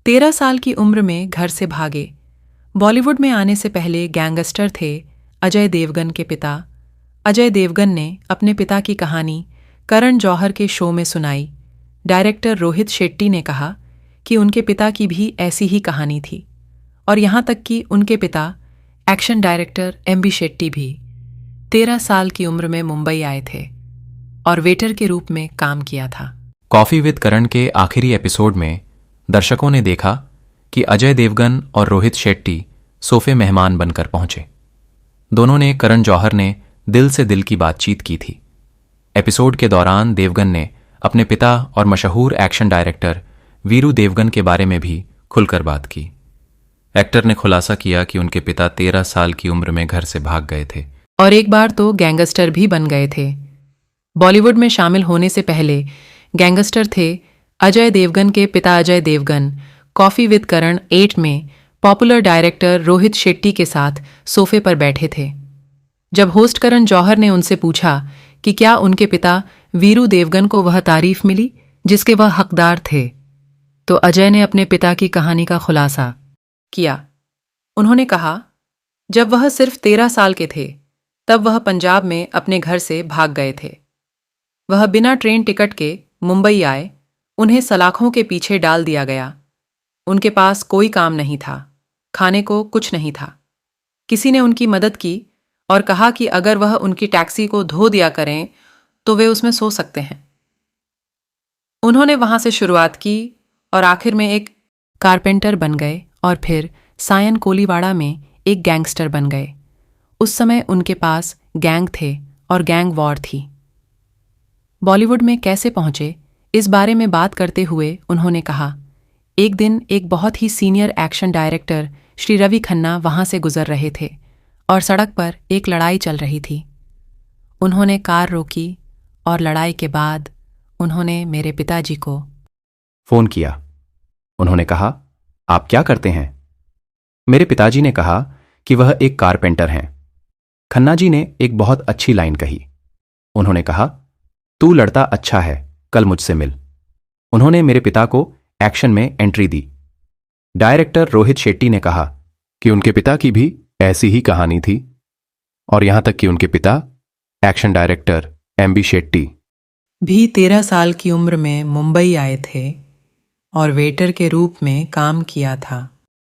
13 साल की उम्र में घर से भागे। बॉलीवुड में आने से पहले गैंगस्टर थे अजय देवगन के पिता। अजय देवगन ने अपने पिता की कहानी करण जौहर के शो में सुनाई। डायरेक्टर रोहित शेट्टी ने कहा कि उनके पिता की भी ऐसी ही कहानी थी, और यहाँ तक कि उनके पिता एक्शन डायरेक्टर एमबी शेट्टी भी 13 साल की उम्र में मुंबई आए थे और वेटर के रूप में काम किया था। कॉफी विद करण के आखिरी एपिसोड में दर्शकों ने देखा कि अजय देवगन और रोहित शेट्टी सोफे मेहमान बनकर पहुंचे। दोनों ने करण जौहर ने दिल से दिल की बातचीत की थी। एपिसोड के दौरान देवगन ने अपने पिता और मशहूर एक्शन डायरेक्टर वीरू देवगन के बारे में भी खुलकर बात की। एक्टर ने खुलासा किया कि उनके पिता 13 साल की उम्र में घर से भाग गए थे और एक बार तो गैंगस्टर भी बन गए थे। बॉलीवुड में शामिल होने से पहले गैंगस्टर थे अजय देवगन के पिता। अजय देवगन कॉफी विद करण 8 में पॉपुलर डायरेक्टर रोहित शेट्टी के साथ सोफे पर बैठे थे। जब होस्ट करण जौहर ने उनसे पूछा कि क्या उनके पिता वीरू देवगन को वह तारीफ मिली जिसके वह हकदार थे, तो अजय ने अपने पिता की कहानी का खुलासा किया। उन्होंने कहा, जब वह सिर्फ 13 साल के थे तब वह पंजाब में अपने घर से भाग गए थे। वह बिना ट्रेन टिकट के मुंबई आए। उन्हें सलाखों के पीछे डाल दिया गया। उनके पास कोई काम नहीं था, खाने को कुछ नहीं था। किसी ने उनकी मदद की और कहा कि अगर वह उनकी टैक्सी को धो दिया करें तो वे उसमें सो सकते हैं। उन्होंने वहां से शुरुआत की और आखिर में एक कारपेंटर बन गए और फिर सायन कोलीवाड़ा में एक गैंगस्टर बन गए। उस समय उनके पास गैंग थे और गैंग वॉर थी। बॉलीवुड में कैसे पहुंचे, इस बारे में बात करते हुए उन्होंने कहा, एक दिन एक बहुत ही senior action director Shri Ravi Khanna वहां से गुजर रहे थे और सड़क पर एक लड़ाई चल रही थी। उन्होंने कार रोकी और लड़ाई के बाद उन्होंने मेरे पिताजी को फोन किया। उन्होंने कहा, आप क्या करते हैं? मेरे पिताजी ने कहा कि वह एक कारपेंटर हैं। खन्ना जी ने एक बहुत अच्छी लाइन कही। उन्होंने कहा, तू लड़ता अच्छा है, कल मुझसे मिल। उन्होंने मेरे पिता को एक्शन में एंट्री दी। डायरेक्टर रोहित शेट्टी ने कहा कि उनके पिता की भी ऐसी ही कहानी थी, और यहां तक कि उनके पिता एक्शन डायरेक्टर एमबी शेट्टी भी 13 साल की उम्र में मुंबई आए थे और वेटर के रूप में काम किया था।